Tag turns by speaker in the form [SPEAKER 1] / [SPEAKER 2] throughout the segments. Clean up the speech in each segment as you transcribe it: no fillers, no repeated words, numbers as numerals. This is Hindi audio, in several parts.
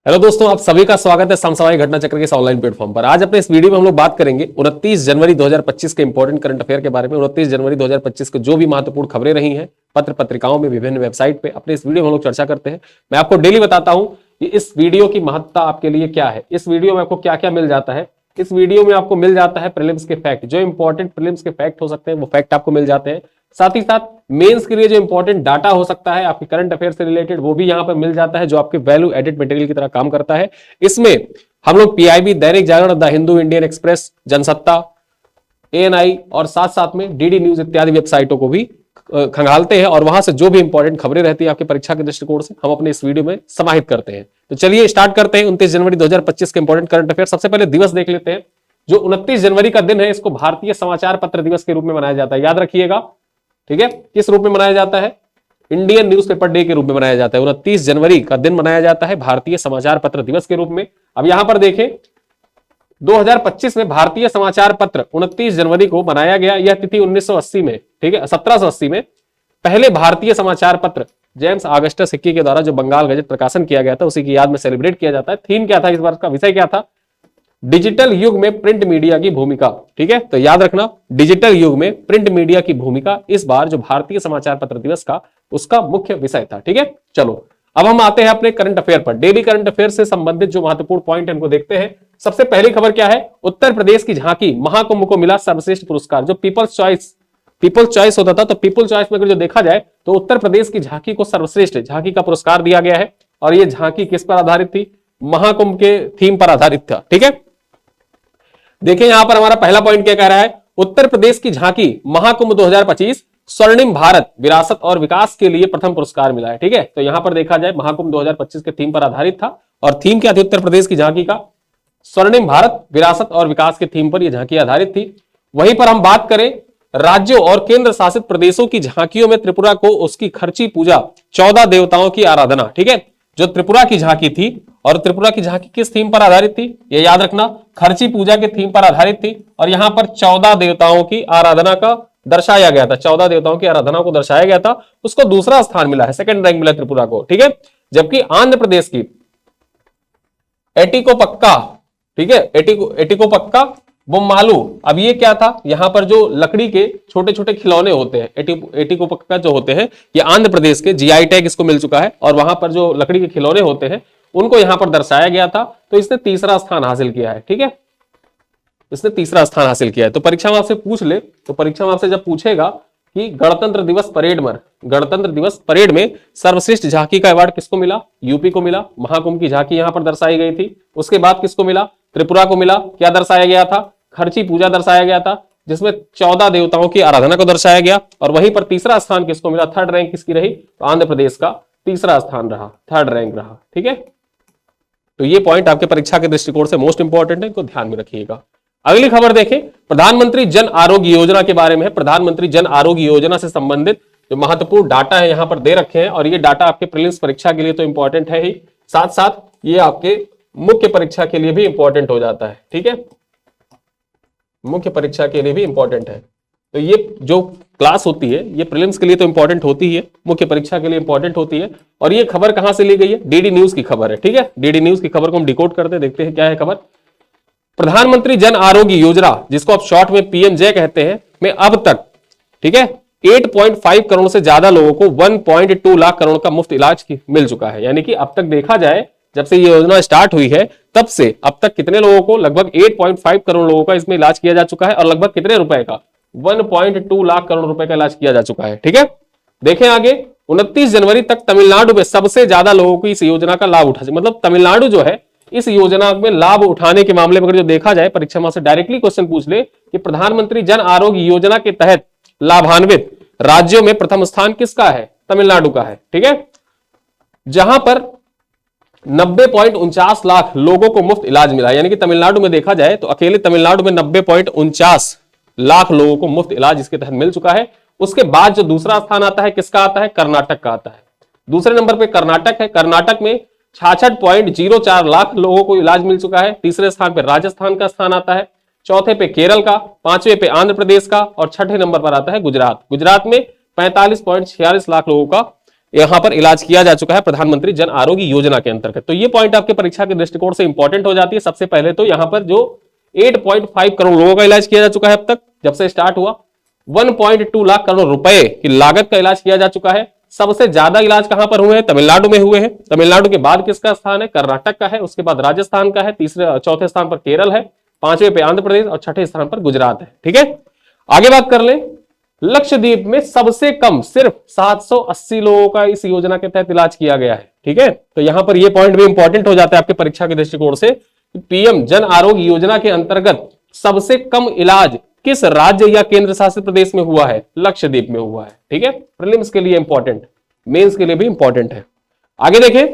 [SPEAKER 1] हेलो दोस्तों, आप सभी का स्वागत है समसामयिक घटना चक्र के इस ऑनलाइन प्लेटफॉर्म पर। आज अपने इस वीडियो में हम लोग बात करेंगे 29 जनवरी 2025 के इंपॉर्टेंट करंट अफेयर के बारे में। 29 जनवरी 2025 को जो भी महत्वपूर्ण खबरें रही हैं पत्र पत्रिकाओं में, विभिन्न वेबसाइट पे, अपने इस वीडियो में हम लोग चर्चा करते हैं। मैं आपको डेली बताता हूं कि इस वीडियो की महत्ता आपके लिए क्या है, इस वीडियो में आपको क्या क्या मिल जाता है। इस वीडियो में आपको मिल जाता है प्रीलिम्स के फैक्ट, जो इंपॉर्टेंट प्रीलिम्स के फैक्ट हो सकते हैं वो फैक्ट आपको मिल जाते हैं। साथ ही साथ मेंस के लिए जो इंपॉर्टेंट डाटा हो सकता है आपके करंट अफेयर से रिलेटेड, वो भी यहां पर मिल जाता है, जो आपके वैल्यू एडेड मटेरियल की तरह काम करता है। इसमें हम लोग PIB, Dainik Jagran, the Hindu, Indian Express, Jansatta, ANI और साथ साथ में डीडी न्यूज इत्यादि वेबसाइटों को भी खंगालते हैं और वहां से जो भी इंपॉर्टेंट खबरें रहती है आपकी परीक्षा के दृष्टिकोण से, हम अपने इस वीडियो में समाहित करते हैं। तो चलिए स्टार्ट करते हैं 29 जनवरी 2025 के इंपॉर्टेंट करंट अफेयर। सबसे पहले दिवस देख लेते हैं। जो 29 जनवरी का दिन है, इसको भारतीय समाचार पत्र दिवस के रूप में मनाया जाता है। याद रखिएगा, ठीक है। किस रूप में मनाया जाता है? इंडियन न्यूज़पेपर डे के रूप में मनाया जाता है। 29 जनवरी का दिन मनाया जाता है भारतीय समाचार पत्र दिवस के रूप में। अब यहां पर देखें, 2025 में भारतीय समाचार पत्र 29 जनवरी को बनाया गया। यह तिथि 1980 में, ठीक है, 1780 में पहले भारतीय समाचार पत्र जेम्स ऑगस्टस हिक्की के द्वारा जो बंगाल गजट प्रकाशन किया गया था, उसी की याद में सेलिब्रेट किया जाता है। थीम क्या था इस वर्ष का? विषय क्या था? डिजिटल युग में प्रिंट मीडिया की भूमिका। ठीक है, तो याद रखना, डिजिटल युग में प्रिंट मीडिया की भूमिका इस बार जो भारतीय समाचार पत्र दिवस का उसका मुख्य विषय था। ठीक है, चलो अब हम आते हैं अपने करंट अफेयर पर। डेली करंट अफेयर से संबंधित जो महत्वपूर्ण पॉइंट है उनको देखते हैं। सबसे पहली खबर क्या है? उत्तर प्रदेश की झांकी महाकुंभ को मिला सर्वश्रेष्ठ पुरस्कार। जो पीपल्स चॉइस होता था, तो पीपल चॉइस में अगर जो देखा जाए तो उत्तर प्रदेश की झांकी को सर्वश्रेष्ठ झांकी का पुरस्कार दिया गया है। और यह झांकी किस पर आधारित थी? महाकुंभ के थीम पर आधारित था। ठीक है, देखिए यहां पर हमारा पहला पॉइंट क्या कह रहा है? उत्तर प्रदेश की झांकी महाकुंभ 2025 स्वर्णिम भारत विरासत और विकास के लिए प्रथम पुरस्कार मिला है। ठीक है, तो यहां पर देखा जाए महाकुंभ 2025 के थीम पर आधारित था। और थीम क्या थी उत्तर प्रदेश की झांकी का? स्वर्णिम भारत विरासत और विकास के थीम पर यह झांकी आधारित थी। वहीं पर हम बात करें राज्यों और केंद्र शासित प्रदेशों की झांकियों में त्रिपुरा को उसकी खर्ची पूजा, 14 देवताओं की आराधना। ठीक है, जो त्रिपुरा की झांकी थी, और त्रिपुरा की झांकी किस थीम पर आधारित थी? ये याद रखना, खर्ची पूजा के थीम पर आधारित थी। और यहां पर 14 देवताओं की आराधना का दर्शाया गया था। 14 देवताओं की आराधना को दर्शाया गया था। उसको दूसरा स्थान मिला है, सेकंड रैंक मिला त्रिपुरा को। ठीक है, जबकि आंध्र प्रदेश की एटिकोपक्का, ठीक है, एटिकोपक्का बोम्मालू, अब ये क्या था? यहां पर जो लकड़ी के छोटे छोटे खिलौने होते हैं, एटिकोपक्का जो होते हैं, ये आंध्र प्रदेश के जीआई टैग इसको मिल चुका है। और वहां पर जो लकड़ी के खिलौने होते हैं उनको यहां पर दर्शाया गया था। तो इसने तीसरा स्थान हासिल किया है। ठीक है, इसने तीसरा स्थान हासिल किया है। तो परीक्षा में आपसे पूछ ले, तो परीक्षा में आपसे जब पूछेगा कि गणतंत्र दिवस परेड में सर्वश्रेष्ठ झांकी का अवार्ड किसको मिला? यूपी को मिला। महाकुंभ की झांकी यहां पर दर्शाई गई थी। उसके बाद किसको मिला? त्रिपुरा को मिला। क्या दर्शाया गया था? खर्ची पूजा दर्शाया गया था, जिसमें 14 देवताओं की आराधना को दर्शाया गया। और वहीं पर तीसरा स्थान किसको मिला? थर्ड रैंक किसकी रही? तो आंध्र प्रदेश का तीसरा स्थान रहा, थर्ड रैंक रहा। ठीक है, तो ये पॉइंट आपके परीक्षा के दृष्टिकोण से मोस्ट इंपॉर्टेंट है, इनको ध्यान में रखिएगा। अगली खबर देखें, प्रधानमंत्री जन आरोग्य योजना के बारे में है। प्रधानमंत्री जन आरोग्य योजना से संबंधित जो महत्वपूर्ण डाटा है यहां पर दे रखे हैं। और ये डाटा आपके प्रीलिम्स परीक्षा के लिए तो इंपॉर्टेंट है ही, साथ साथ ये आपके मुख्य परीक्षा के लिए भी इंपॉर्टेंट हो जाता है। ठीक है, मुख्य परीक्षा के लिए भी इंपॉर्टेंट है। तो ये जो क्लास होती है ये प्रीलिम्स के लिए तो इंपॉर्टेंट होती ही है, मुख्य परीक्षा के लिए इंपॉर्टेंट होती है। और ये खबर कहां से ली गई है? डीडी न्यूज की खबर है। ठीक है, डीडी न्यूज की खबर को हम डिकोड करते देखते हैं क्या है खबर। प्रधानमंत्री जन आरोग्य योजना, जिसको आप शॉर्ट में पीएमजे कहते हैं, में अब तक, ठीक है, 8.5 करोड़ से ज्यादा लोगों को 1.2 लाख करोड़ का मुफ्त इलाज मिल चुका है। यानी कि अब तक देखा जाए, जब से ये योजना स्टार्ट हुई है तब से अब तक कितने लोगों को? लगभग 8.5 करोड़ लोगों का इसमें इलाज किया जा चुका है। और लगभग कितने रुपए का? 1.2 लाख करोड़ रुपए का इलाज किया जा चुका है। ठीक है, देखें आगे, 29 जनवरी तक तमिलनाडु में सबसे ज्यादा लोगों को इस योजना का लाभ उठा, मतलब तमिलनाडु जो है इस योजना में लाभ उठाने के मामले में अगर जो देखा जाए, परीक्षा में से डायरेक्टली क्वेश्चन पूछ ले कि प्रधानमंत्री जन आरोग्य योजना के तहत लाभान्वित राज्यों में प्रथम स्थान किसका है? तमिलनाडु का है। ठीक है, जहां पर 90.49 लाख लोगों को मुफ्त इलाज मिला। यानी कि तमिलनाडु में देखा जाए तो अकेले तमिलनाडु में 90.49 लाख लोगों को मुफ्त इलाज इसके तहत मिल चुका है। उसके बाद जो दूसरा स्थान आता है किसका आता है? कर्नाटक का आता है। दूसरे नंबर पे कर्नाटक है। कर्नाटक में 66.04 लाख लोगों को इलाज मिल चुका है। तीसरे स्थान पे राजस्थान का स्थान आता है, चौथे पे केरल का, पांचवें पे आंध्र प्रदेश का और छठे नंबर पर आता है गुजरात। गुजरात में 45.46 लाख लोगों का यहां पर इलाज किया जा चुका है प्रधानमंत्री जन आरोग्य योजना के अंतर्गत। तो ये पॉइंट आपके परीक्षा के दृष्टिकोण से इंपॉर्टेंट हो जाती है। सबसे पहले तो यहां पर जो 8.5 करोड़ लोगों का इलाज किया जा चुका है अब तक, जब से स्टार्ट हुआ 1.2 लाख करोड़ रुपए की लागत का इलाज किया जा चुका है। सबसे ज्यादा इलाज कहां पर हुए हैं? तमिलनाडु में हुए हैं। तमिलनाडु के बाद किसका स्थान है? कर्नाटक का है। उसके बाद राजस्थान का है। चौथे स्थान पर केरल है। पांचवें पे आंध्र प्रदेश और छठे स्थान पर गुजरात है। ठीक है, आगे बात कर लें। लक्षद्वीप में सबसे कम सिर्फ 780 लोगों का इस योजना के तहत इलाज किया गया है। ठीक है, तो यहां पर यह पॉइंट भी इंपॉर्टेंट हो जाता है आपके परीक्षा के दृष्टिकोण से। पीएम जन आरोग्य योजना के अंतर्गत सबसे कम इलाज किस राज्य या केंद्र शासित प्रदेश में हुआ है? लक्षद्वीप में हुआ है। ठीक है, प्रीलिम्स के लिए इंपॉर्टेंट, मेंस के लिए भी इंपॉर्टेंट है। आगे देखें,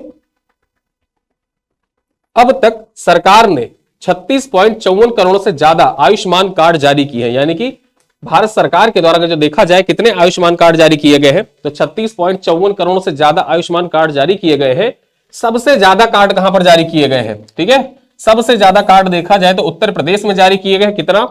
[SPEAKER 1] अब तक सरकार ने 36.54 करोड़ से ज्यादा आयुष्मान कार्ड जारी किए हैं। यानी कि भारत सरकार के द्वारा अगर जो देखा जाए कितने आयुष्मान कार्ड जारी किए गए हैं, तो 36.54 करोड़ से ज्यादा आयुष्मान कार्ड जारी किए गए हैं। सबसे ज्यादा कार्ड कहां पर जारी किए गए हैं? ठीक है, सबसे ज्यादा कार्ड देखा जाए तो उत्तर प्रदेश में जारी किए गए। कितना?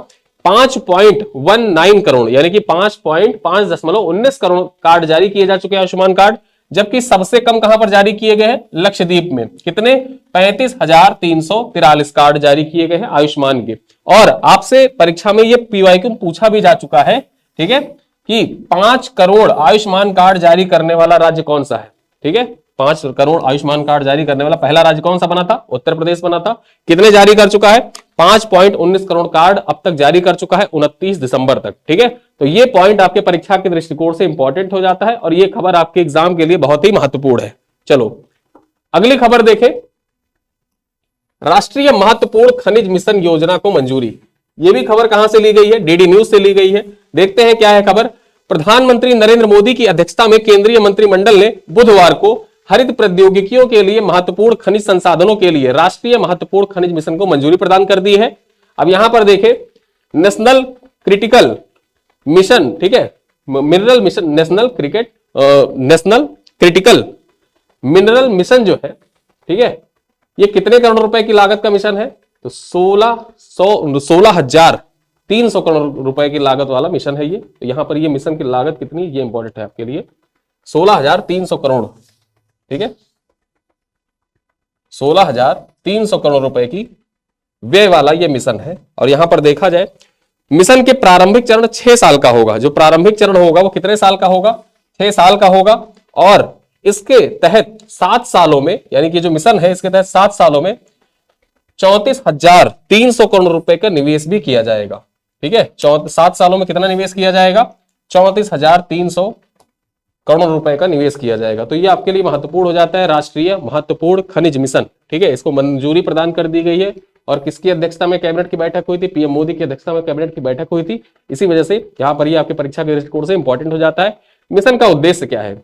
[SPEAKER 1] 5.19 करोड़, यानी कि 5.19 करोड़ कार्ड जारी किए जा चुके हैं आयुष्मान कार्ड। जबकि सबसे कम कहां पर जारी किए गए हैं? लक्षद्वीप में। कितने? 35,343 कार्ड जारी किए गए हैं आयुष्मान के। और आपसे परीक्षा में यह पीवाईक्यू पूछा भी जा चुका है, ठीक है, कि 5 करोड़ आयुष्मान कार्ड जारी करने वाला राज्य कौन सा है? ठीक है, 5 करोड़ आयुष्मान कार्ड जारी करने वाला पहला राज्य कौन सा बना था? उत्तर प्रदेश बना था। कितने जारी कर चुका है? 5.19 करोड़ कार्ड अब तक जारी कर चुका है 29 दिसंबर तक। ठीक है, तो ये पॉइंट आपके परीक्षा के दृष्टिकोण से इंपॉर्टेंट हो जाता है और ये खबर आपके एग्जाम के लिए बहुत ही महत्वपूर्ण है। चलो अगली खबर देखें। राष्ट्रीय महत्वपूर्ण खनिज मिशन योजना को मंजूरी। ये भी खबर कहां से ली गई है? डीडी न्यूज से ली गई है। देखते हैं क्या है खबर। प्रधानमंत्री नरेंद्र मोदी की अध्यक्षता में केंद्रीय मंत्रिमंडल ने बुधवार को हरित प्रौद्योगिकियों के लिए महत्वपूर्ण खनिज संसाधनों के लिए राष्ट्रीय महत्वपूर्ण खनिज मिशन को मंजूरी प्रदान कर दी है। अब यहां पर देखें, नेशनल क्रिटिकल मिशन, ठीक है, mineral mission, national critical mineral mission जो है, ठीक है, ये कितने करोड़ रुपए की लागत का मिशन है? तो 16,300 करोड़ रुपए की लागत वाला मिशन है ये। तो यहां पर ये मिशन की लागत कितनी, ये इंपॉर्टेंट है आपके लिए, 16,300 करोड़। ठीक है, 16,300 करोड़ रुपए की व्यय वाला यह मिशन है। और यहां पर देखा जाए, मिशन के प्रारंभिक चरण 6 साल का होगा। जो प्रारंभिक चरण होगा वो कितने साल का होगा? 6 साल का होगा। और इसके तहत 7 सालों में, यानी कि जो मिशन है इसके तहत 7 सालों में 34,300 करोड़ रुपए का निवेश भी किया जाएगा। ठीक है, 7 सालों में कितना निवेश किया जाएगा? 34,300 करोड़ रुपए का निवेश किया जाएगा। तो ये आपके लिए महत्वपूर्ण हो जाता है, राष्ट्रीय महत्वपूर्ण खनिज मिशन। ठीक है, इसको मंजूरी प्रदान कर दी गई है। और किसकी अध्यक्षता में कैबिनेट की बैठक हुई थी? पीएम मोदी की अध्यक्षता में कैबिनेट की बैठक हुई थी। इसी वजह से यहां पर ये आपके परीक्षा के दृष्टिकोण से इंपॉर्टेंट हो जाता है। मिशन का उद्देश्य क्या है?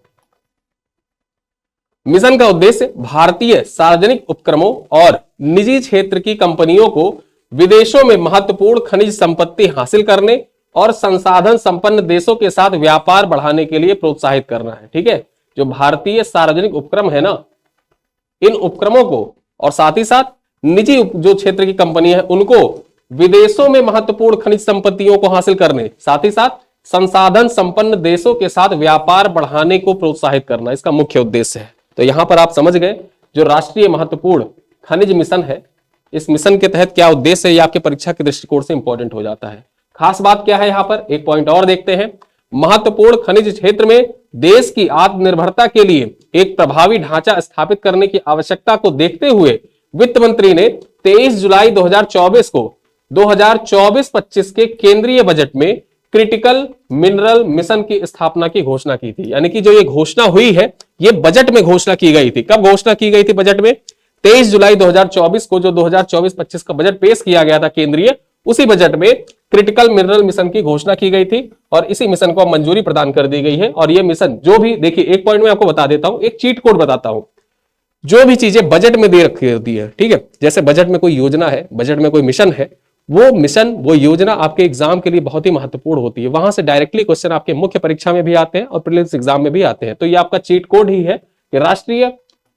[SPEAKER 1] मिशन का उद्देश्य भारतीय सार्वजनिक उपक्रमों और निजी क्षेत्र की कंपनियों को विदेशों में महत्वपूर्ण खनिज संपत्ति हासिल करने और संसाधन संपन्न देशों के साथ व्यापार बढ़ाने के लिए प्रोत्साहित करना है। ठीक है, जो भारतीय सार्वजनिक उपक्रम है ना, इन उपक्रमों को और साथ ही साथ निजी जो क्षेत्र की कंपनी है उनको विदेशों में महत्वपूर्ण खनिज संपत्तियों को हासिल करने, साथ ही साथ संसाधन संपन्न देशों के साथ व्यापार बढ़ाने को प्रोत्साहित करना इसका मुख्य उद्देश्य है। तो यहां पर आप समझ गए, जो राष्ट्रीय महत्वपूर्ण खनिज मिशन है, इस मिशन के तहत क्या उद्देश्य है, ये आपके परीक्षा के दृष्टिकोण से इंपॉर्टेंट हो जाता है। खास बात क्या है, यहां पर एक पॉइंट और देखते हैं। महत्वपूर्ण खनिज क्षेत्र में देश की आत्मनिर्भरता के लिए एक प्रभावी ढांचा स्थापित करने की आवश्यकता को देखते हुए वित्त मंत्री ने 23 जुलाई 2024 को 2024-25 के केंद्रीय बजट में क्रिटिकल मिनरल मिशन की स्थापना की घोषणा की थी। यानी कि जो ये घोषणा हुई है, ये बजट में घोषणा की गई थी। कब घोषणा की गई थी बजट में? 23 जुलाई 2024 को जो 2024-25 का बजट पेश किया गया था केंद्रीय, उसी बजट में क्रिटिकल मिनरल मिशन की घोषणा की गई थी और इसी मिशन को मंजूरी प्रदान कर दी गई है। और यह मिशन जो भी, देखिए एक पॉइंट में आपको बता देता हूं, एक चीट कोड बताता हूं। जो भी चीजें बजट में दे रखी होती है, ठीक है, जैसे बजट में कोई योजना है, बजट में कोई मिशन है, वो मिशन, वो योजना आपके एग्जाम के लिए बहुत ही महत्वपूर्ण होती है। वहां से डायरेक्टली क्वेश्चन आपके मुख्य परीक्षा में भी आते हैं और प्रीलिम्स एग्जाम में भी आते हैं। तो ये आपका चीट कोड ही है कि राष्ट्रीय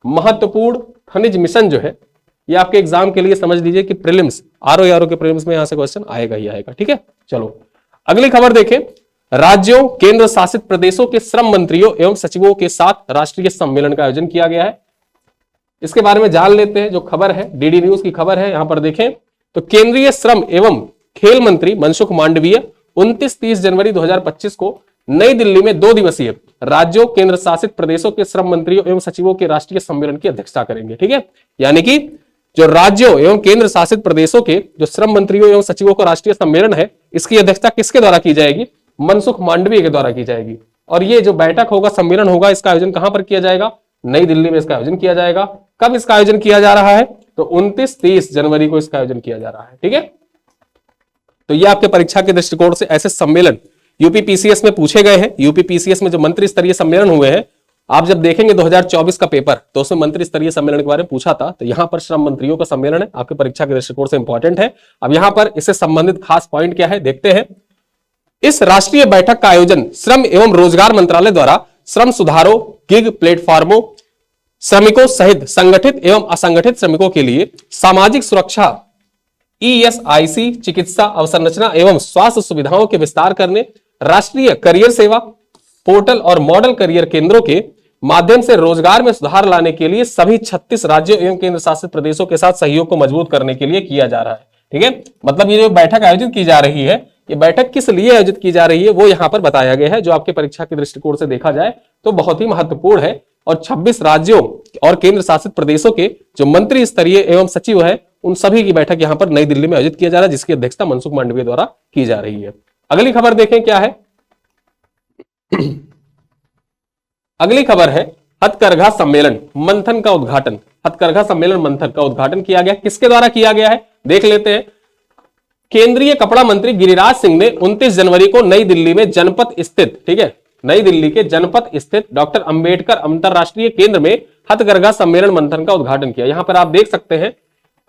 [SPEAKER 1] महत्वपूर्ण खनिज मिशन जो है, ये आपके एग्जाम के लिए समझ लीजिए कि प्रीलिम्स, आरओ के प्रीलिम्स में यहां से क्वेश्चन आएगा ही आएगा। ठीक है, चलो अगली खबर देखें। राज्यों केंद्र शासित प्रदेशों के श्रम मंत्रियों एवं सचिवों के साथ राष्ट्रीय सम्मेलन का आयोजन किया गया है। इसके बारे में जान लेते हैं। जो खबर है डीडी न्यूज की खबर है, यहां पर देखें तो केंद्रीय श्रम एवं खेल मंत्री मनसुख मांडवीय 29-30 जनवरी 2025 को नई दिल्ली में 2 दिवसीय राज्यों केंद्र शासित प्रदेशों के श्रम मंत्रियों एवं सचिवों के राष्ट्रीय सम्मेलन की अध्यक्षता करेंगे। ठीक है, यानी कि जो राज्यों एवं केंद्र शासित प्रदेशों के जो श्रम मंत्रियों एवं सचिवों का राष्ट्रीय सम्मेलन है, इसकी अध्यक्षता किसके द्वारा की जाएगी? मनसुख मांडवीय के द्वारा की जाएगी। और ये जो बैठक होगा, सम्मेलन होगा, इसका आयोजन कहां पर किया जाएगा? नई दिल्ली में इसका आयोजन किया जाएगा। कब इसका आयोजन किया जा रहा है? तो 29-30 जनवरी को इसका आयोजन किया जा रहा है। ठीक है, तो ये आपके परीक्षा के दृष्टिकोण से ऐसे सम्मेलन यूपीपीसीएस में पूछे गए हैं। यूपीपीसीएस में जो मंत्री स्तरीय सम्मेलन हुए हैं, आप जब देखेंगे 2024 का पेपर तो उसमें मंत्री स्तरीय सम्मेलन के बारे में पूछा था। तो यहां पर श्रम मंत्रियों का सम्मेलन है, आपके परीक्षा के दृष्टिकोण से इंपॉर्टेंट है। अब यहां पर इससे संबंधित खास पॉइंट क्या है देखते हैं। इस राष्ट्रीय बैठक का आयोजन श्रम एवं रोजगार मंत्रालय द्वारा श्रम सुधारों, गिग प्लेटफॉर्मों, श्रमिकों सहित संगठित एवं असंगठित श्रमिकों के लिए सामाजिक सुरक्षा, ईएसआईसी, चिकित्सा अवसंरचना एवं स्वास्थ्य सुविधाओं के विस्तार करने, राष्ट्रीय करियर सेवा पोर्टल और मॉडल करियर केंद्रों के माध्यम से रोजगार में सुधार लाने के लिए सभी 36 राज्यों एवं केंद्र शासित प्रदेशों के साथ सहयोग को मजबूत करने के लिए किया जा रहा है। ठीक है, मतलब ये जो बैठक आयोजित की जा रही है, ये बैठक किस लिए आयोजित की जा रही है वो यहां पर बताया गया है, जो आपके परीक्षा के दृष्टिकोण से देखा जाए तो बहुत ही महत्वपूर्ण है। और 26 राज्यों और केंद्र शासित प्रदेशों के जो मंत्री स्तरीय एवं सचिव है, उन सभी की बैठक यहां पर नई दिल्ली में आयोजित किया जा रहा है, जिसकी अध्यक्षता मनसुख मांडवीय द्वारा की जा रही है। अगली खबर देखें क्या है। अगली खबर है हथकरघा सम्मेलन मंथन का उद्घाटन। हथकरघा सम्मेलन मंथन का उद्घाटन किया गया, किसके द्वारा किया गया है देख लेते हैं। केंद्रीय कपड़ा मंत्री गिरिराज सिंह ने 29 जनवरी को नई दिल्ली में जनपथ स्थित, ठीक है, नई दिल्ली के जनपथ स्थित डॉक्टर अंबेडकर अंतरराष्ट्रीय केंद्र में हथकरघा सम्मेलन मंथन का उद्घाटन किया। यहां पर आप देख सकते हैं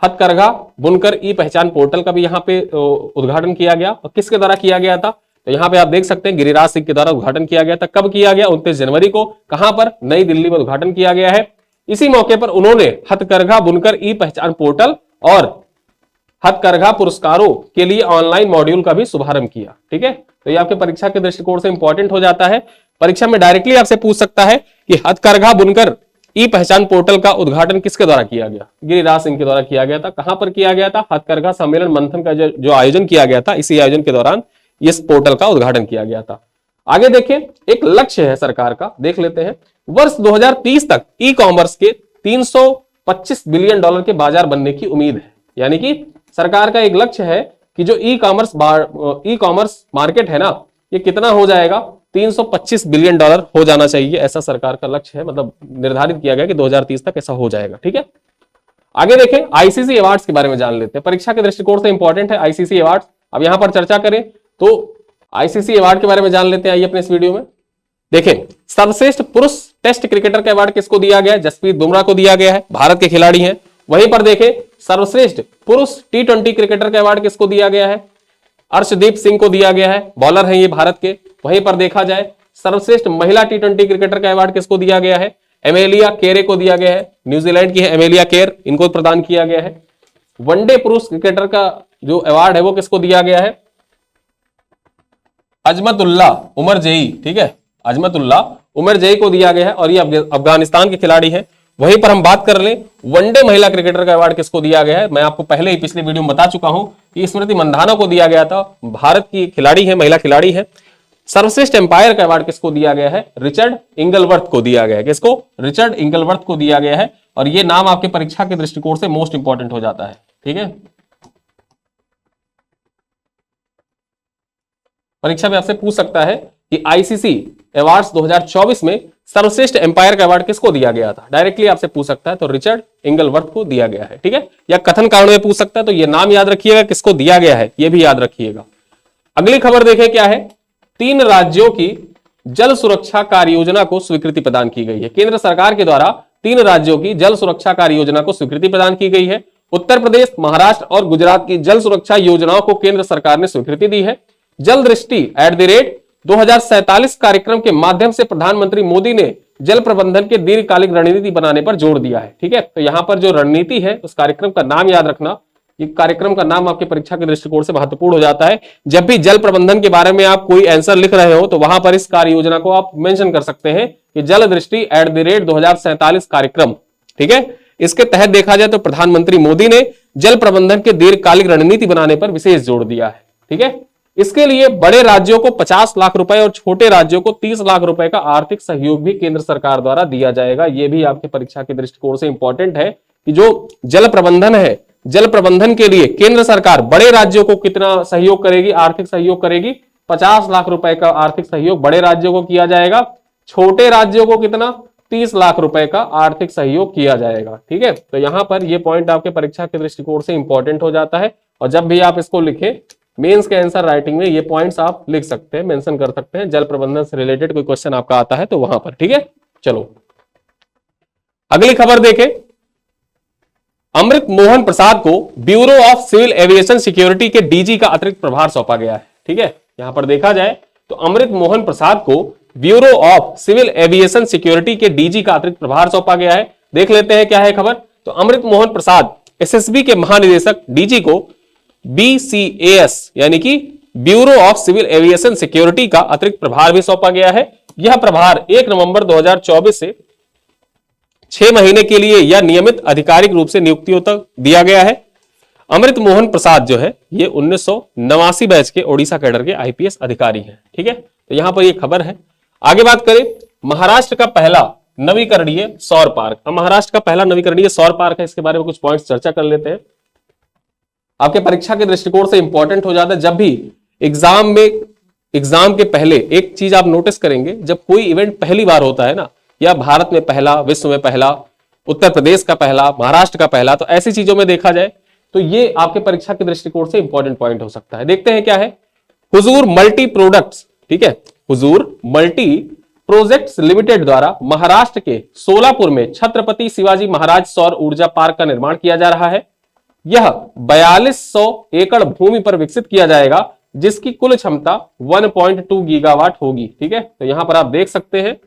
[SPEAKER 1] हथकरघा बुनकर ई पहचान पोर्टल का भी यहां पे उद्घाटन किया गया। और किसके द्वारा किया गया था? तो यहां पे आप देख सकते हैं गिरिराज सिंह के द्वारा उद्घाटन किया गया था। कब किया गया? 29 जनवरी को। कहां पर? नई दिल्ली में उद्घाटन किया गया है। इसी मौके पर उन्होंने हथकरघा बुनकर ई पहचान पोर्टल और हथकरघा पुरस्कारों के लिए ऑनलाइन मॉड्यूल का भी शुभारंभ किया। ठीक है, तो ये आपके परीक्षा के दृष्टिकोण से इंपॉर्टेंट हो जाता है। परीक्षा में डायरेक्टली आपसे पूछ सकता है कि हथकरघा बुनकर ई पहचान पोर्टल का उद्घाटन किसके द्वारा किया गया? गिरिराज सिंह के द्वारा किया गया था। कहां पर किया गया था? हथकरघा सम्मेलन मंथन का जो आयोजन किया गया था, इसी आयोजन के दौरान इस पोर्टल का उद्घाटन किया गया था। आगे देखें, एक लक्ष्य है सरकार का, देख लेते हैं। वर्ष 2030 तक ई कॉमर्स के $325 बिलियन के बाजार बनने की उम्मीद है। यानी कि सरकार का एक लक्ष्य है कि जो ई कॉमर्स मार्केट है ना, ये कितना हो जाएगा? $325 बिलियन हो जाना चाहिए, ऐसा सरकार का लक्ष्य है। मतलब निर्धारित किया गया कि 2030 तक ऐसा हो जाएगा। ठीक है, आगे देखें आईसीसी अवार्ड्स के बारे में जान लेते हैं। परीक्षा के दृष्टिकोण से इंपॉर्टेंट है आईसीसी अवार्ड्स। अब यहां पर चर्चा करें तो आईसीसी अवार्ड के बारे में जान लेते हैं। आइए अपने इस वीडियो में देखें। सर्वश्रेष्ठ पुरुष टेस्ट क्रिकेटर का अवार्ड किसको दिया गया है? जसप्रीत बुमराह को दिया गया है, भारत के खिलाड़ी हैं। वहीं पर देखें सर्वश्रेष्ठ पुरुष T20 क्रिकेटर का अवार्ड किसको दिया गया है? अर्शदीप सिंह को दिया गया है, बॉलर हैं ये भारत के। वहीं पर देखा जाए सर्वश्रेष्ठ महिला T20 क्रिकेटर का अवार्ड किसको दिया गया है? एमेलिया केरे को दिया गया है, न्यूजीलैंड की है एमेलिया केर, इनको प्रदान किया गया है। वनडे पुरुष क्रिकेटर का जो अवार्ड है वो किसको दिया गया है? अजमतुल्ला उमर जेई, ठीक है, अजमतुल्ला उमर जेई को दिया गया है और ये अफगानिस्तान के खिलाड़ी हैं। वहीं पर हम बात कर लें वनडे महिला क्रिकेटर का अवार्ड किसको दिया गया है? मैं आपको पहले ही पिछले वीडियो में बता चुका हूं कि स्मृति मंधाना को दिया गया था, भारत की खिलाड़ी है, महिला खिलाड़ी है। सर्वश्रेष्ठ एम्पायर का अवार्ड किसको दिया गया है? रिचर्ड इंगलवर्थ को दिया गया है। किसको? रिचर्ड इंगलवर्थ को दिया गया है। और ये नाम आपके परीक्षा के दृष्टिकोण से मोस्ट इंपॉर्टेंट हो जाता है। ठीक है, परीक्षा में आपसे पूछ सकता है कि आईसीसी अवार्ड्स 2024 में सर्वश्रेष्ठ एम्पायर का अवार्ड किसको दिया गया था? डायरेक्टली आपसे पूछ सकता है, तो रिचर्ड इंगलवर्थ को दिया गया है। ठीक है, या कथन कारण में पूछ सकता है, तो ये नाम याद रखिएगा, किसको दिया गया है ये भी याद रखिएगा। अगली खबर देखें क्या है। 3 राज्यों की जल सुरक्षा कार्य योजना को स्वीकृति प्रदान की गई है। केंद्र सरकार के द्वारा 3 राज्यों की जल सुरक्षा कार्य योजना को स्वीकृति प्रदान की गई है। उत्तर प्रदेश, महाराष्ट्र और गुजरात की जल सुरक्षा योजनाओं को केंद्र सरकार ने स्वीकृति दी है। जल दृष्टि @2047 कार्यक्रम के माध्यम से प्रधानमंत्री मोदी ने जल प्रबंधन के दीर्घकालिक रणनीति बनाने पर जोर दिया है। ठीक है, तो यहां पर जो रणनीति है उस कार्यक्रम का नाम याद रखना, ये कार्यक्रम का नाम आपके परीक्षा के दृष्टिकोण से महत्वपूर्ण हो जाता है। जब भी जल प्रबंधन के बारे में आप कोई आंसर लिख रहे हो तो वहां पर इस कार्य योजना को आप मेंशन कर सकते हैं कि जल दृष्टि @2047 कार्यक्रम। ठीक है, इसके तहत देखा जाए तो प्रधानमंत्री मोदी ने जल प्रबंधन के दीर्घकालिक रणनीति बनाने पर विशेष जोर दिया है। ठीक है, इसके लिए बड़े राज्यों को 50 लाख रुपए और छोटे राज्यों को 30 लाख रुपए का आर्थिक सहयोग भी केंद्र सरकार द्वारा दिया जाएगा। यह भी आपके परीक्षा के दृष्टिकोण से इंपॉर्टेंट है कि जो जल प्रबंधन है, जल प्रबंधन के लिए केंद्र सरकार बड़े राज्यों को कितना सहयोग करेगी, आर्थिक सहयोग करेगी। 50 लाख रुपए का आर्थिक सहयोग बड़े राज्यों को किया जाएगा, छोटे राज्यों को कितना, 30 लाख रुपए का आर्थिक सहयोग किया जाएगा। ठीक है, तो यहां पर यह पॉइंट आपके परीक्षा के दृष्टिकोण से इंपॉर्टेंट हो जाता है। और जब भी आप इसको लिखें मेंस के आंसर राइटिंग में ये पॉइंट्स आप लिख सकते हैं, मेंशन कर सकते हैं। जल प्रबंधन से रिलेटेड कोई क्वेश्चन आपका आता है तो वहां पर। ठीक है, चलो अगली खबर देखें। अमृत मोहन प्रसाद को bureau of civil aviation security के डीजी का अतिरिक्त प्रभार सौंपा गया है। ठीक है, यहां पर देखा जाए तो अमृत मोहन प्रसाद को bureau of civil aviation security के डीजी का अतिरिक्त प्रभार सौंपा गया है। देख लेते हैं क्या है खबर। तो अमृत मोहन प्रसाद एसएसबी के महानिदेशक डीजी को BCAS यानी कि bureau of civil aviation security का अतिरिक्त प्रभार भी सौंपा गया है। यह प्रभार 1 नवंबर 2024 से 6 महीने के लिए या नियमित आधिकारिक रूप से नियुक्तियों तक दिया गया है। अमृत मोहन प्रसाद जो है ये 1989 बैच के ओडिशा कैडर के आईपीएस अधिकारी हैं। ठीक है, तो यहां पर ये खबर है। आगे बात करें, महाराष्ट्र का पहला नवीकरणीय सौर पार्क। अब महाराष्ट्र का पहला नवीकरणीय सौर पार्क है, इसके बारे में कुछ पॉइंट्स चर्चा कर लेते हैं। आपके परीक्षा के दृष्टिकोण से इंपॉर्टेंट हो जाता है। जब भी एग्जाम के पहले एक चीज आप नोटिस करेंगे, जब कोई इवेंट पहली बार होता है ना, या भारत में पहला, विश्व में पहला, उत्तर प्रदेश का पहला, महाराष्ट्र का पहला, तो ऐसी चीजों में देखा जाए तो ये आपके परीक्षा के दृष्टिकोण से इंपॉर्टेंट पॉइंट हो सकता है। देखते हैं क्या है। हुजूर मल्टी प्रोडक्ट्स, ठीक है, हुजूर मल्टी प्रोजेक्ट्स लिमिटेड द्वारा महाराष्ट्र के सोलापुर में छत्रपति शिवाजी महाराज सौर ऊर्जा पार्क का निर्माण किया जा रहा है। यह 4200 एकड़ भूमि पर विकसित किया जाएगा, जिसकी कुल क्षमता 1.2 गीगावाट होगी। ठीक है, तो यहां पर आप देख सकते हैं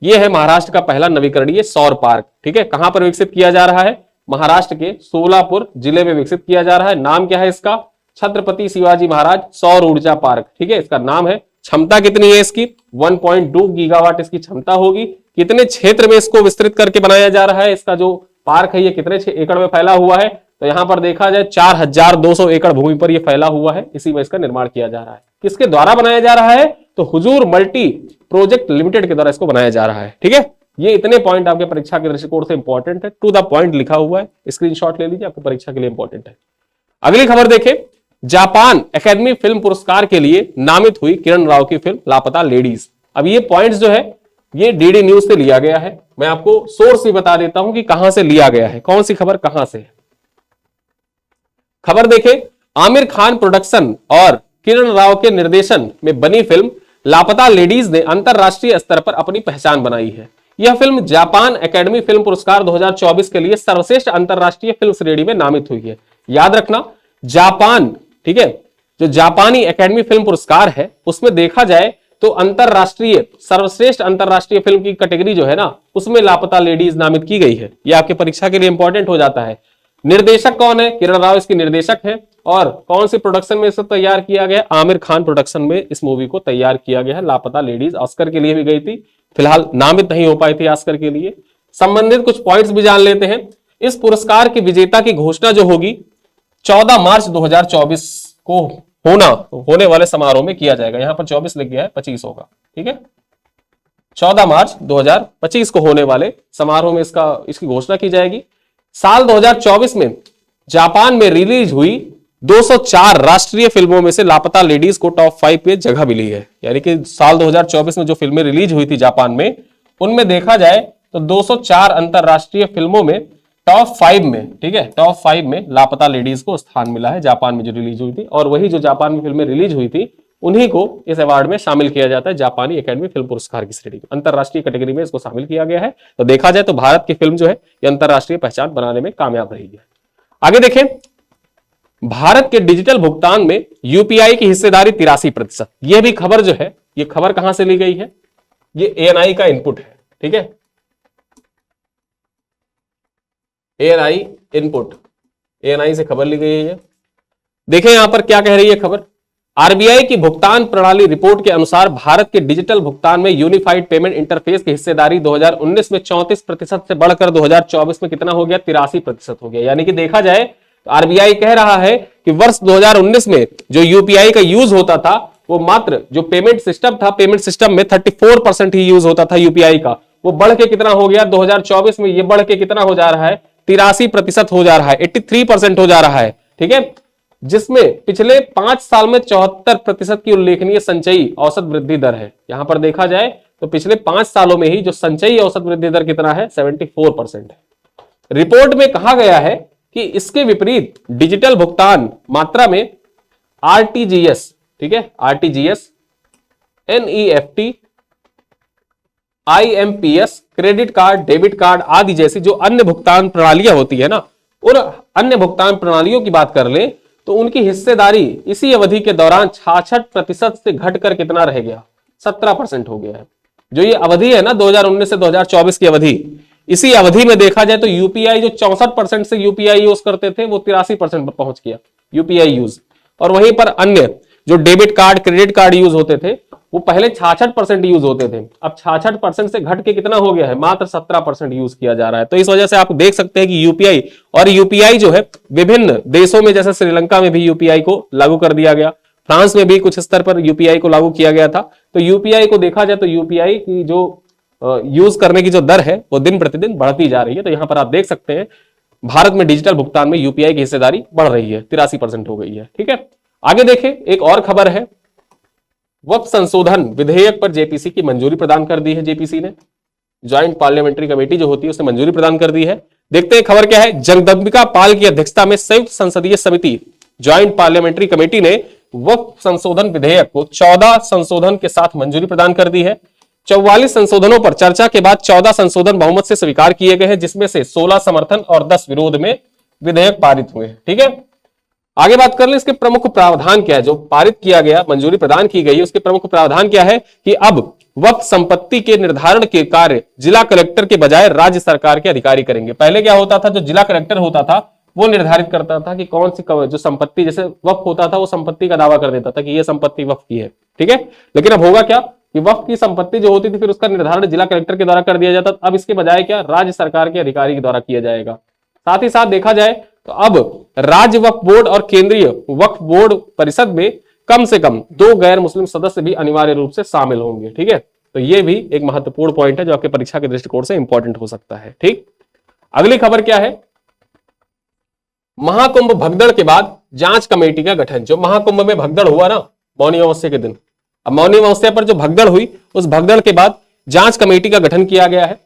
[SPEAKER 1] यह है महाराष्ट्र का पहला नवीकरणीय सौर पार्क। ठीक है, कहां पर विकसित किया जा रहा है, महाराष्ट्र के सोलापुर जिले में विकसित किया जा रहा है। नाम क्या है इसका, छत्रपति शिवाजी महाराज सौर ऊर्जा पार्क। ठीक है, इसका नाम है। क्षमता कितनी है इसकी, 1.2 गीगावाट इसकी क्षमता होगी। कितने क्षेत्र में इसको विस्तृत करके बनाया जा रहा है, इसका जो पार्क है ये कितने एकड़ में फैला हुआ है, तो यहां पर देखा जाए 4200 एकड़ भूमि पर यह फैला हुआ है। इसी में इसका निर्माण किया जा रहा है। किसके द्वारा बनाया जा रहा है, तो हुजूर मल्टी प्रोजेक्ट लिमिटेड के द्वारा इसको बनाया जा रहा है। ठीक है, ये इतने पॉइंट आपके परीक्षा के दृष्टिकोण से इंपॉर्टेंट है। टू द पॉइंट लिखा हुआ है, स्क्रीनशॉट ले लीजिए, आपकी परीक्षा के लिए इंपॉर्टेंट है। अगली खबर देखें। जापान एकेडमी फिल्म पुरस्कार के लिए नामित हुई किरण राव की फिल्म लापता लेडीज। अब ये पॉइंट्स जो है ये डीडी न्यूज से लिया गया है। मैं आपको सोर्स भी बता देता हूं कि कहां से लिया गया है, कौन सी खबर कहां से है। खबर देखें, आमिर खान प्रोडक्शन और किरण राव के निर्देशन में बनी फिल्म लापता लेडीज ने अंतरराष्ट्रीय स्तर पर अपनी पहचान बनाई है। यह फिल्म जापान एकेडमी फिल्म पुरस्कार 2024 के लिए सर्वश्रेष्ठ अंतरराष्ट्रीय फिल्म श्रेणी में नामित हुई है। याद रखना, जापान, ठीक है, जो जापानी एकेडमी फिल्म पुरस्कार है उसमें देखा जाए तो अंतरराष्ट्रीय सर्वश्रेष्ठ अंतरराष्ट्रीय फिल्म की कैटेगरी जो है ना, उसमें लापता लेडीज नामित की गई है। यह आपके परीक्षा के लिए इंपॉर्टेंट हो जाता है। निर्देशक कौन है, किरण राव इसकी निर्देशक है। और कौन सी प्रोडक्शन में इसे तैयार किया गया, आमिर खान प्रोडक्शन में इस मूवी को तैयार किया गया है। लापता लेडीज ऑस्कर के लिए भी गई थी, फिलहाल नामित नहीं हो पाई थी ऑस्कर के लिए। संबंधित कुछ पॉइंट्स भी जान लेते हैं। इस पुरस्कार की विजेता की घोषणा जो होगी 14 मार्च 2024 को होने वाले समारोह में किया जाएगा। यहां पर 24 लिख गया है, 25 होगा। ठीक है, 14 मार्च 2025 को होने वाले समारोह में इसकी घोषणा की जाएगी। साल 2024 में जापान में रिलीज हुई 204 राष्ट्रीय फिल्मों में से लापता लेडीज को टॉप 5 पे जगह मिली है। यानी कि साल 2024 में जो फिल्में रिलीज हुई थी जापान में, उनमें देखा जाए तो 204 अंतरराष्ट्रीय फिल्मों में टॉप 5 में, ठीक है, टॉप 5 में लापता लेडीज को स्थान मिला है जापान में जो रिलीज हुई थी। और वही जो जापान में फिल्में रिलीज हुई थी उन्हीं को इस अवार्ड में शामिल किया जाता है, जापानी एकेडमी फिल्म पुरस्कार की श्रेणी में। अंतरराष्ट्रीय कैटेगरी में इसको शामिल किया गया है। तो देखा जाए तो भारत की फिल्म जो है ये अंतरराष्ट्रीय पहचान बनाने में कामयाब रही है। आगे देखें, भारत के डिजिटल भुगतान में यूपीआई की हिस्सेदारी 83%। यह भी खबर जो है, ये खबर कहां से ली गई है, ये एएनआई का इनपुट है। ठीक है, एएनआई इनपुट, ANI से खबर ली गई है। देखें यहां पर क्या कह रही है खबर। आरबीआई की भुगतान प्रणाली रिपोर्ट के अनुसार भारत के डिजिटल भुगतान में यूनिफाइड पेमेंट इंटरफेस की हिस्सेदारी 2019 में 34% से बढ़कर 2024 में कितना हो गया, 83% हो गया। यानी कि देखा जाए तो आरबीआई कह रहा है कि वर्ष 2019 में जो यूपीआई का यूज होता था वो मात्र जो पेमेंट सिस्टम था, पेमेंट सिस्टम में 34% ही यूज होता था यूपीआई का, वो बढ़ के कितना हो गया 2024 में, ये बढ़ के कितना हो जा रहा है, 83% हो जा रहा है, 83% हो जा रहा है। ठीक है, जिसमें पिछले 5 साल में 74% की उल्लेखनीय संचयी औसत वृद्धि दर है। यहां पर देखा जाए तो पिछले 5 सालों में ही जो संचयी औसत वृद्धि दर कितना है, 74% है। रिपोर्ट में कहा गया है कि इसके विपरीत डिजिटल भुगतान मात्रा में आरटीजीएस, ठीक है, RTGS, NEFT, IMPS, credit card, debit card आदि जैसी जो अन्य भुगतान प्रणालियां होती है ना, उन अन्य भुगतान प्रणालियों की बात कर ले तो उनकी हिस्सेदारी इसी अवधि के दौरान 66% से घटकर कितना रह गया, 17% हो गया है। जो ये अवधि है ना 2019 से 2024 की अवधि, इसी अवधि में देखा जाए तो यूपीआई जो 64% से यूपीआई यूज करते थे वो 83% पर पहुंच गया यूपीआई यूज। और वहीं पर अन्य जो debit card, credit card use होते थे वो पहले 66% यूज होते थे, अब 66% से घट के कितना हो गया है, मात्र 17% यूज किया जा रहा है। तो इस वजह से आप देख सकते हैं कि यूपीआई, और यूपीआई जो है विभिन्न देशों में जैसे श्रीलंका में भी यूपीआई को लागू कर दिया गया, फ्रांस में भी कुछ स्तर पर यूपीआई को लागू किया गया था। तो यूपीआई को देखा जाए तो यूपीआई की जो यूज करने की जो दर है वो दिन प्रतिदिन बढ़ती जा रही है। तो यहां पर आप देख सकते हैं भारत में डिजिटल भुगतान में यूपीआई की हिस्सेदारी बढ़ रही है, 83% हो गई है। ठीक है, आगे देखें एक और खबर है, वक्फ संशोधन विधेयक पर जेपीसी की मंजूरी प्रदान कर दी है। जेपीसी ने, ज्वाइंट पार्लियामेंट्री कमेटी जो होती है उसने मंजूरी प्रदान कर दी है। देखते हैं खबर क्या है। जगदम्बिका पाल की अध्यक्षता में संयुक्त संसदीय समिति ज्वाइंट पार्लियामेंट्री कमेटी ने वक्फ संशोधन विधेयक को 14 संशोधन के साथ मंजूरी प्रदान कर दी है। 44 संशोधनों पर चर्चा के बाद 14 संशोधन बहुमत से स्वीकार किए गए हैं, जिसमें से 16 समर्थन और 10 विरोध में विधेयक पारित हुए हैं। ठीक है, आगे बात कर ले इसके प्रमुख प्रावधान क्या है। जो पारित किया गया, मंजूरी प्रदान की गई, उसके प्रमुख प्रावधान क्या है कि अब वक्फ संपत्ति के निर्धारण के कार्य जिला कलेक्टर के बजाय राज्य सरकार के अधिकारी करेंगे। पहले क्या होता था, जो जिला कलेक्टर होता था वो निर्धारित करता था कि कौन सी जो संपत्ति, जैसे वक्फ होता था वो संपत्ति का दावा कर देता था कि ये संपत्ति वक्फ की है। ठीक है, लेकिन अब होगा क्या कि वक्फ की संपत्ति जो होती थी फिर उसका निर्धारण जिला कलेक्टर के द्वारा कर दिया जाता, अब इसके बजाय क्या राज्य सरकार के अधिकारी के द्वारा किया जाएगा। साथ ही साथ देखा जाए तो अब राज्य वक्फ बोर्ड और केंद्रीय वक्फ बोर्ड परिषद में कम से कम 2 गैर मुस्लिम सदस्य भी अनिवार्य रूप से शामिल होंगे। ठीक है, तो ये भी एक महत्वपूर्ण पॉइंट है जो आपके परीक्षा के दृष्टिकोण से इंपॉर्टेंट हो सकता है। ठीक, अगली खबर क्या है, महाकुंभ भगदड़ के बाद जांच कमेटी का गठन। जो महाकुंभ में भगदड़ हुआ ना मौनी अमावस्या के दिन, अब मौनी अमावस्या पर जो भगदड़ हुई उस भगदड़ के बाद जांच कमेटी का गठन किया गया है।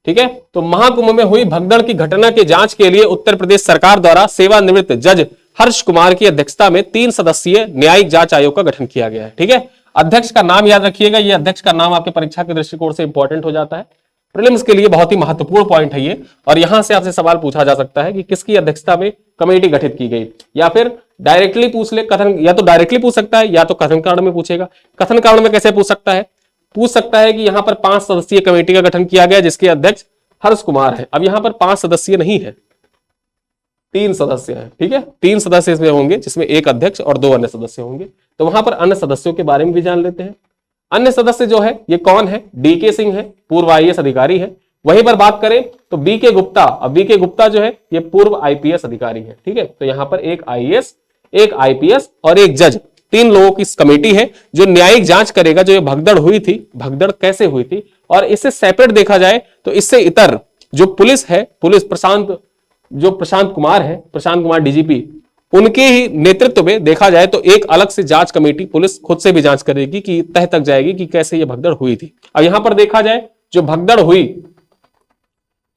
[SPEAKER 1] ठीक है, तो महाकुंभ में हुई भगदड़ की घटना की जांच के लिए उत्तर प्रदेश सरकार द्वारा सेवानिवृत्त जज हर्ष कुमार की अध्यक्षता में 3 सदस्यीय न्यायिक जांच आयोग का गठन किया गया है। ठीक है, अध्यक्ष का नाम याद रखिएगा, ये अध्यक्ष का नाम आपके परीक्षा के दृष्टिकोण से इंपॉर्टेंट हो जाता है, प्रीलिम्स के लिए बहुत ही महत्वपूर्ण पॉइंट है ये। और यहां से आपसे सवाल पूछा जा सकता है कि किसकी अध्यक्षता में कमेटी गठित की गई, या फिर डायरेक्टली पूछ ले कथन, या तो डायरेक्टली पूछ सकता है या तो कथन कारण में पूछेगा। कथन कारण में कैसे पूछ सकता है, पूछ सकता है कि यहां पर 5 सदस्यीय कमेटी का गठन किया गया जिसके अध्यक्ष हर्ष कुमार है। अब यहां पर 5 सदस्य नहीं है, 3 सदस्य है। ठीक है, 3 सदस्य इसमें होंगे जिसमें एक अध्यक्ष और 2 अन्य सदस्य होंगे। तो वहां पर अन्य सदस्यों के बारे में भी जान लेते हैं। अन्य सदस्य जो है ये कौन है, डीके सिंह है, पूर्व आईएएस अधिकारी है। वहीं पर बात करें तो बीके गुप्ता, अब बीके गुप्ता जो है ये पूर्व आईपीएस अधिकारी है। ठीक है, तो यहां पर एक आईएएस, एक आईपीएस और एक जज, 3 लोगों की कमेटी है जो न्यायिक जांच करेगा जो ये भगदड़ हुई थी, भगदड़ कैसे हुई थी। और इससे सेपरेट देखा जाए तो इससे इतर जो पुलिस है, पुलिस प्रशांत कुमार है, प्रशांत कुमार डीजीपी, उनके ही नेतृत्व में देखा जाए तो एक अलग से जांच कमेटी पुलिस खुद से भी जांच करेगी कि तह तक जाएगी कि कैसे ये भगदड़ हुई थी। अब यहां पर देखा जाए जो भगदड़ हुई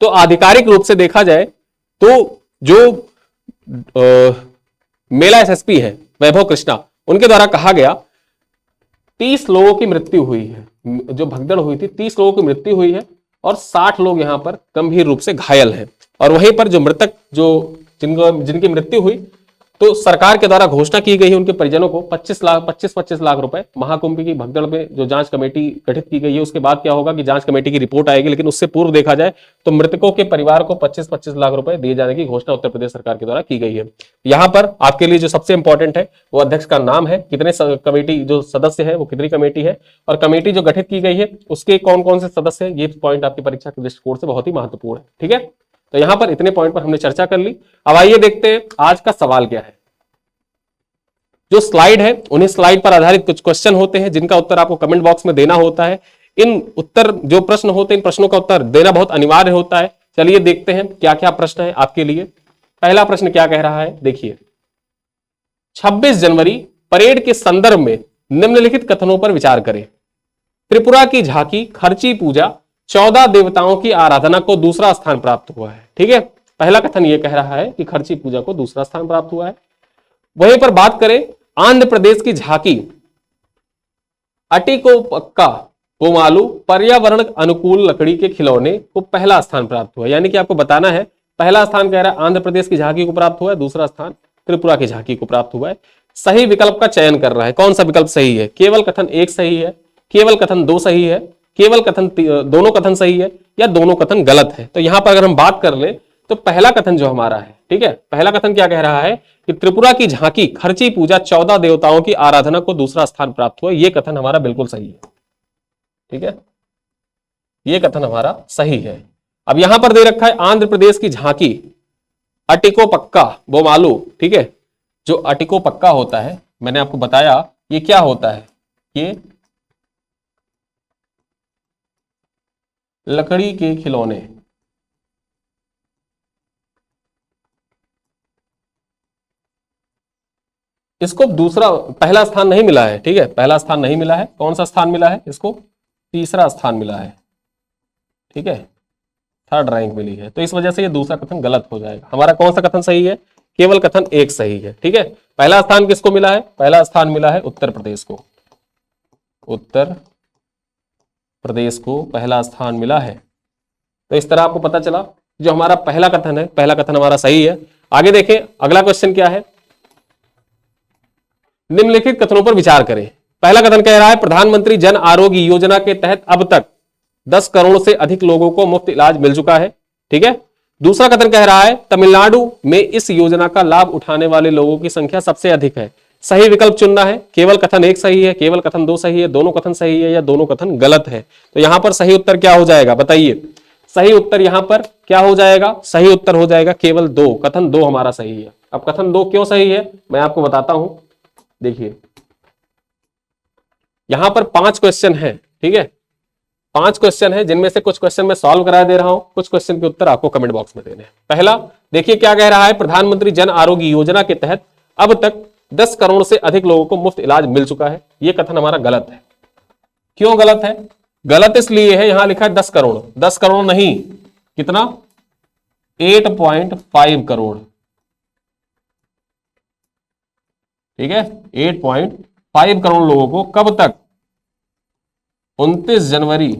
[SPEAKER 1] तो आधिकारिक रूप से देखा जाए तो जो मेला एसएसपी है वैभव कृष्णा, उनके द्वारा कहा गया 30 लोगों की मृत्यु हुई है। जो भगदड़ हुई थी 30 लोगों की मृत्यु हुई है और 60 लोग यहां पर गंभीर रूप से घायल हैं। और वहीं पर जो मृतक, जो जिनकी मृत्यु हुई तो सरकार के द्वारा घोषणा की गई है उनके परिजनों को 25 लाख रुपए। महाकुंभ की भगदड़ में जो जांच कमेटी गठित की गई है उसके बाद क्या होगा कि जांच कमेटी की रिपोर्ट आएगी, लेकिन उससे पूर्व देखा जाए तो मृतकों के परिवार को 25 लाख रुपए दिए जाने की घोषणा उत्तर प्रदेश सरकार के द्वारा की गई है। यहां पर आपके लिए जो सबसे इंपॉर्टेंट है वो अध्यक्ष का नाम है, कितने कमेटी जो सदस्य है वो कितनी कमेटी है, और कमेटी जो गठित की गई है उसके कौन कौन से सदस्य है, ये पॉइंट आपकी परीक्षा के दृष्टिकोण से बहुत ही महत्वपूर्ण है। ठीक है, तो यहां पर इतने पॉइंट पर हमने चर्चा कर ली। अब आइए देखते हैं आज का सवाल क्या है। जो स्लाइड है उन्हीं स्लाइड पर आधारित कुछ क्वेश्चन होते हैं जिनका उत्तर आपको कमेंट बॉक्स में देना होता है। इन उत्तर जो प्रश्न होते हैं इन प्रश्नों का उत्तर देना बहुत अनिवार्य होता है। चलिए देखते हैं क्या क्या प्रश्न है आपके लिए। पहला प्रश्न क्या कह रहा है, देखिए 26 जनवरी परेड के संदर्भ में निम्नलिखित कथनों पर विचार करें। त्रिपुरा की झांकी खर्ची पूजा 14 देवताओं की आराधना को दूसरा स्थान प्राप्त हुआ है। ठीक है, पहला कथन यह कह रहा है कि खर्ची पूजा को दूसरा स्थान प्राप्त हुआ है। वहीं पर बात करें आंध्र प्रदेश की झांकी अटिकोपक्का गोमालू पर्यावरण अनुकूल लकड़ी के खिलौने को पहला स्थान प्राप्त हुआ। यानी कि आपको बताना है, पहला स्थान कह रहा है आंध्र प्रदेश की झांकी को प्राप्त हुआ है, दूसरा स्थान त्रिपुरा की झांकी को प्राप्त हुआ है। सही विकल्प का चयन कर रहा है, कौन सा विकल्प सही है, केवल कथन एक सही है, केवल कथन दो सही है, केवल कथन दोनों कथन सही है, या दोनों कथन गलत है। तो यहां पर अगर हम बात कर ले तो पहला कथन जो हमारा है, ठीक है, पहला कथन क्या कह रहा है कि त्रिपुरा की झांकी खर्ची पूजा 14 देवताओं की आराधना को दूसरा स्थान प्राप्त हुआ। यह कथन हमारा बिल्कुल सही है। ठीक है, यह कथन हमारा सही है। अब यहां पर दे रखा है आंध्र प्रदेश की झांकी अटिकोपक्का बोमालू। ठीक है, जो अटिकोपक्का होता है मैंने आपको बताया ये क्या होता है, ये लकड़ी के खिलौने। इसको दूसरा पहला स्थान नहीं मिला है। ठीक है, पहला स्थान नहीं मिला है, कौन सा स्थान मिला है इसको, तीसरा स्थान मिला है। ठीक है, थर्ड रैंक मिली है, तो इस वजह से ये दूसरा कथन गलत हो जाएगा। हमारा कौन सा कथन सही है, केवल कथन एक सही है। ठीक है, पहला स्थान किसको मिला है, पहला स्थान मिला है उत्तर प्रदेश को, उत्तर प्रदेश को पहला स्थान मिला है। तो इस तरह आपको पता चला जो हमारा पहला कथन है, पहला कथन हमारा सही है। आगे देखें अगला क्वेश्चन क्या है, निम्नलिखित कथनों पर विचार करें। पहला कथन कह रहा है प्रधानमंत्री जन आरोग्य योजना के तहत अब तक 10 करोड़ से अधिक लोगों को मुफ्त इलाज मिल चुका है। ठीक है, दूसरा कथन कह रहा है तमिलनाडु में इस योजना का लाभ उठाने वाले लोगों की संख्या सबसे अधिक है। सही विकल्प चुनना है, केवल कथन एक सही है, केवल कथन दो सही है, दोनों कथन सही है, या दोनों कथन गलत है। तो यहां पर सही उत्तर क्या हो जाएगा बताइए, सही उत्तर यहां पर क्या हो जाएगा, सही उत्तर हो जाएगा केवल दो, कथन दो हमारा सही है। अब कथन दो क्यों सही है मैं आपको बताता हूं। देखिए यहां पर 5 क्वेश्चन है। ठीक है, 5 क्वेश्चन है जिनमें से कुछ क्वेश्चन मैं सॉल्व करा दे रहा हूं, कुछ क्वेश्चन के उत्तर आपको कमेंट बॉक्स में देने हैं। पहला देखिए क्या कह रहा है, प्रधानमंत्री जन आरोग्य योजना के तहत अब तक 10 करोड़ से अधिक लोगों को मुफ्त इलाज मिल चुका है। यह कथन हमारा गलत है। क्यों गलत है, गलत इसलिए है यहां लिखा है 10 करोड़, 10 करोड़ नहीं, कितना 8.5 करोड़। ठीक है, 8.5 करोड़ लोगों को कब तक, 29 जनवरी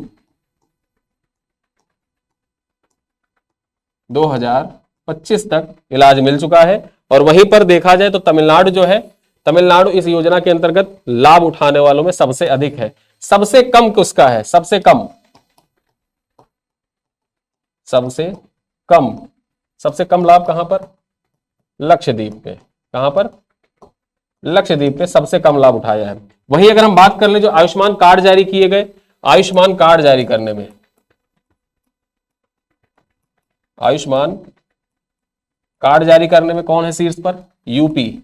[SPEAKER 1] 2025 तक इलाज मिल चुका है। और वहीं पर देखा जाए तो तमिलनाडु जो है, तमिलनाडु इस योजना के अंतर्गत लाभ उठाने वालों में सबसे अधिक है। सबसे कम किसका है, सबसे कम, सबसे कम लाभ कहां पर, लक्षद्वीप पे। कहां पर, लक्षद्वीप पे सबसे कम लाभ उठाया है। वहीं अगर हम बात कर ले जो आयुष्मान कार्ड जारी किए गए, आयुष्मान कार्ड जारी करने में, आयुष्मान कार्ड जारी करने में कौन है शीर्ष पर, यूपी।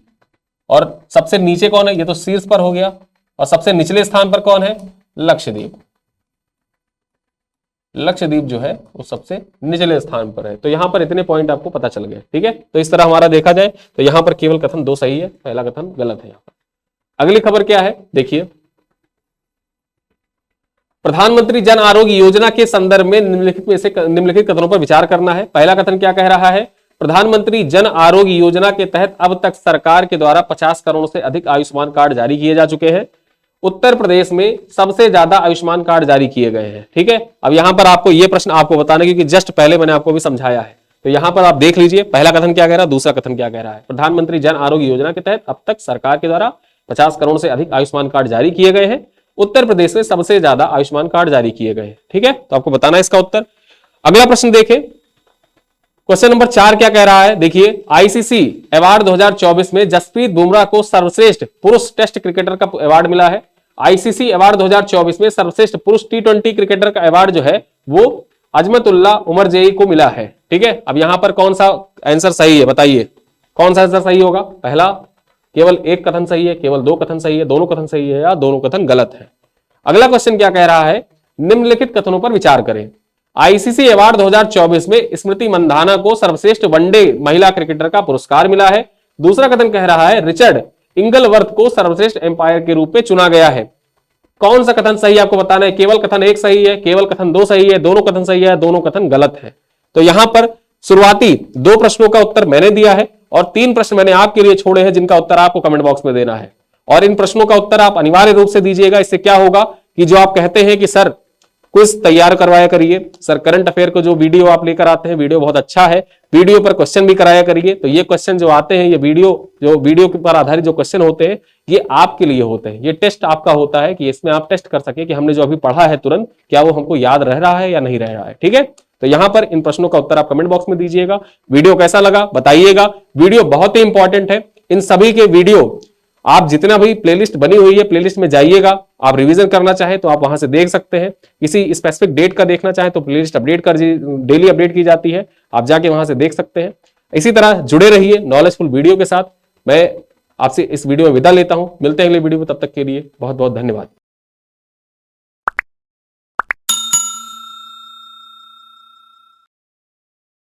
[SPEAKER 1] और सबसे नीचे कौन है, ये तो शीर्ष पर हो गया, और सबसे निचले स्थान पर कौन है, लक्षद्वीप। लक्षद्वीप जो है वो सबसे निचले स्थान पर है। तो यहां पर इतने पॉइंट आपको पता चल गए। ठीक है, तो इस तरह हमारा देखा जाए तो यहां पर केवल कथन दो सही है, पहला कथन गलत है। यहां पर अगली खबर क्या है, देखिए प्रधानमंत्री जन आरोग्य योजना के संदर्भ में निम्नलिखित कथनों पर विचार करना है। पहला कथन क्या कह रहा है, प्रधानमंत्री जन आरोग्य योजना के तहत अब तक सरकार के द्वारा 50 करोड़ से अधिक आयुष्मान कार्ड जारी किए जा चुके हैं। उत्तर प्रदेश में सबसे ज्यादा आयुष्मान कार्ड जारी किए गए हैं। ठीक है, अब यहां पर आपको यह प्रश्न आपको बताना, क्योंकि जस्ट पहले मैंने आपको भी समझाया है, तो यहां पर आप देख लीजिए पहला कथन क्या कह रहा है, दूसरा कथन क्या कह रहा है। प्रधानमंत्री जन आरोग्य योजना के तहत अब तक सरकार के द्वारा 50 करोड़ से अधिक आयुष्मान कार्ड जारी किए गए हैं। उत्तर प्रदेश में सबसे ज्यादा आयुष्मान कार्ड जारी किए गए हैं। ठीक है, तो आपको बताना है इसका उत्तर। अगला प्रश्न देखें, क्वेश्चन नंबर 4 क्या कह रहा है, देखिए आईसीसी अवार्ड 2024 में जसप्रीत बुमराह को सर्वश्रेष्ठ पुरुष टेस्ट क्रिकेटर का अवार्ड मिला है। आईसीसी अवार्ड 2024 में सर्वश्रेष्ठ पुरुष टी20 क्रिकेटर का अवार्ड जो है वो अजमतुल्ला उमरजेई को मिला है। ठीक है, अब यहां पर कौन सा आंसर सही है बताइए, कौन सा आंसर सही होगा। पहला केवल एक कथन सही है, केवल दो कथन सही है, दोनों कथन सही है या दोनों कथन गलत है। अगला क्वेश्चन क्या कह रहा है, निम्नलिखित कथनों पर विचार करें। आईसीसी अवार्ड 2024 में स्मृति मंधाना को सर्वश्रेष्ठ वनडे महिला क्रिकेटर का पुरस्कार मिला है। दूसरा कथन कह रहा है रिचर्ड इंगलवर्थ को सर्वश्रेष्ठ एम्पायर के रूप में चुना गया है। कौन सा कथन सही है आपको बताना है, केवल कथन एक सही है, केवल कथन दो सही है, दोनों कथन सही है, दोनों कथन गलत है। तो यहां पर शुरुआती दो प्रश्नों का उत्तर मैंने दिया है और 3 प्रश्न मैंने आपके लिए छोड़े हैं जिनका उत्तर आपको कमेंट बॉक्स में देना है। और इन प्रश्नों का उत्तर आप अनिवार्य रूप से दीजिएगा। इससे क्या होगा कि जो आप कहते हैं कि सर क्विज तैयार करवाया करिए, सर करंट अफेयर को जो वीडियो आप लेकर आते हैं वीडियो बहुत अच्छा है, वीडियो पर क्वेश्चन भी कराया करिए। तो ये क्वेश्चन जो आते हैं, ये वीडियो के पर आधारित जो क्वेश्चन होते हैं ये आपके लिए होते हैं। ये टेस्ट आपका होता है कि इसमें आप टेस्ट कर सके कि हमने जो अभी पढ़ा है तुरंत क्या वो हमको याद रह रहा है या नहीं रह रहा है। ठीक है, तो यहां पर इन प्रश्नों का उत्तर आप कमेंट बॉक्स में दीजिएगा। वीडियो कैसा लगा बताइएगा। वीडियो बहुत ही इंपॉर्टेंट है, इन सभी के वीडियो आप जितना भी प्लेलिस्ट बनी हुई है प्लेलिस्ट में जाइएगा। आप रिवीजन करना चाहें तो आप वहां से देख सकते हैं, किसी स्पेसिफिक डेट का देखना चाहें तो प्लेलिस्ट अपडेट कर डेली अपडेट की जाती है, आप जाके वहां से देख सकते हैं। इसी तरह जुड़े रहिए नॉलेजफुल वीडियो के साथ। मैं आपसे इस वीडियो में विदा लेता हूं, मिलते हैं अगले वीडियो में, तब तक के लिए बहुत बहुत धन्यवाद।